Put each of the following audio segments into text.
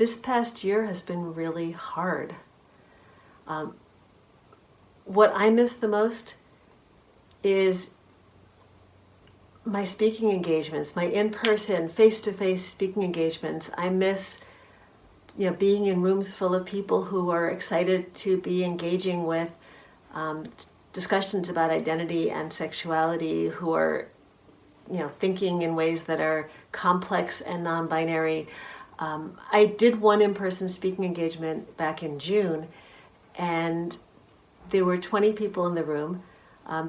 this past year has been really hard. What I miss the most is my speaking engagements, my in-person, face-to-face speaking engagements. I miss, being in rooms full of people who are excited to be engaging with discussions about identity and sexuality, who are, thinking in ways that are complex and non-binary. I did one in-person speaking engagement back in June, and there were 20 people in the room.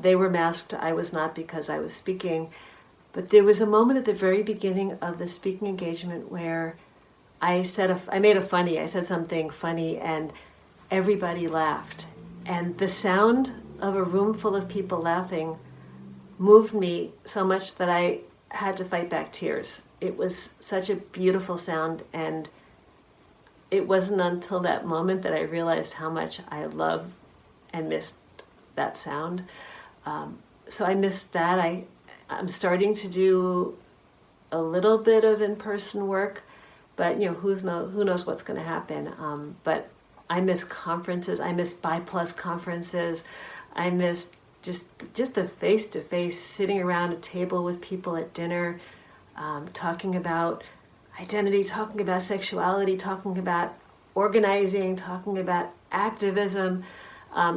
They were masked. I was not, because I was speaking. But there was a moment at the very beginning of the speaking engagement where I said something funny, and everybody laughed. And the sound of a room full of people laughing moved me so much that I had to fight back tears. It was such a beautiful sound, and it wasn't until that moment that I realized how much I love and missed that sound. So I missed that. I'm starting to do a little bit of in-person work, but who knows what's going to happen. But I miss conferences. I miss BIPLUS conferences. I miss just the face-to-face, sitting around a table with people at dinner, talking about identity, talking about sexuality, talking about organizing, talking about activism,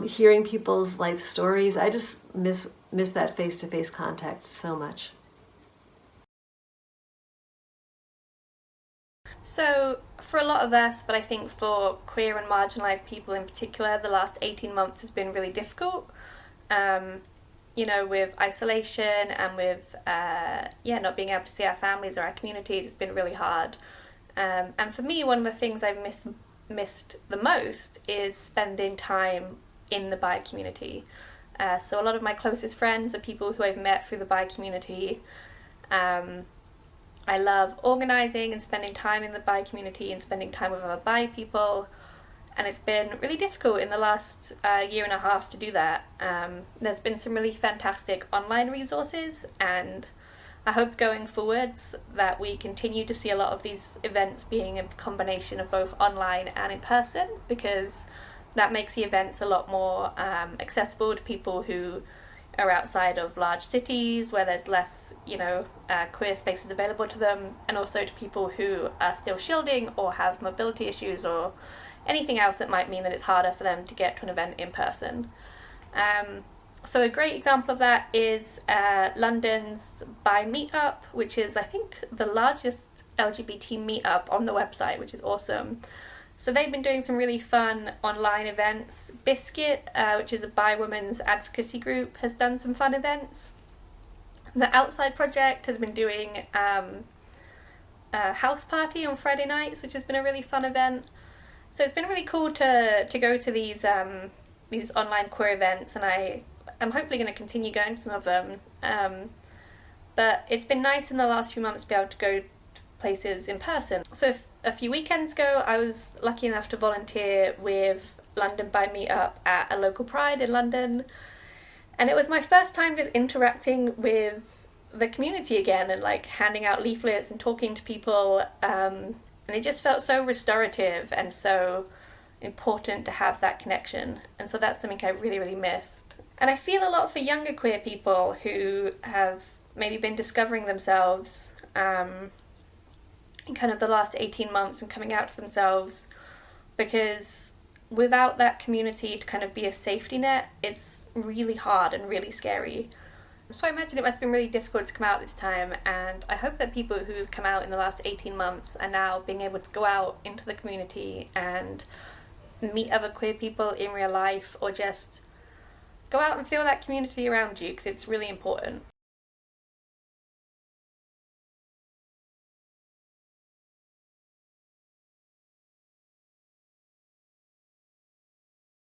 hearing people's life stories. I just miss that face-to-face contact so much. So for a lot of us, but I think for queer and marginalised people in particular, the last 18 months has been really difficult. With isolation and with not being able to see our families or our communities, it's been really hard. And for me, one of the things I've missed the most is spending time in the bi community. So a lot of my closest friends are people who I've met through the bi community. I love organising and spending time in the bi community and spending time with other bi people. And it's been really difficult in the last year and a half to do that. There's been some really fantastic online resources, and I hope going forwards that we continue to see a lot of these events being a combination of both online and in person, because that makes the events a lot more accessible to people who are outside of large cities where there's less, queer spaces available to them, and also to people who are still shielding or have mobility issues or anything else that might mean that it's harder for them to get to an event in person. So a great example of that is London's Bi Meetup, which is, I think, the largest LGBT meetup on the website, which is awesome. So they've been doing some really fun online events. Biscuit, which is a bi women's advocacy group, has done some fun events. The Outside Project has been doing a house party on Friday nights, which has been a really fun event. So it's been really cool to go to these online queer events, and I'm hopefully going to continue going to some of them. But it's been nice in the last few months to be able to go to places in person. So a few weekends ago, I was lucky enough to volunteer with London Bi Meetup at a local pride in London, and it was my first time just interacting with the community again, and handing out leaflets and talking to people. And it just felt so restorative and so important to have that connection. And so that's something I really, really missed. And I feel a lot for younger queer people who have maybe been discovering themselves in kind of the last 18 months and coming out to themselves, because without that community to kind of be a safety net, it's really hard and really scary. So I imagine it must have been really difficult to come out this time, and I hope that people who've come out in the last 18 months are now being able to go out into the community and meet other queer people in real life, or just go out and feel that community around you, because it's really important.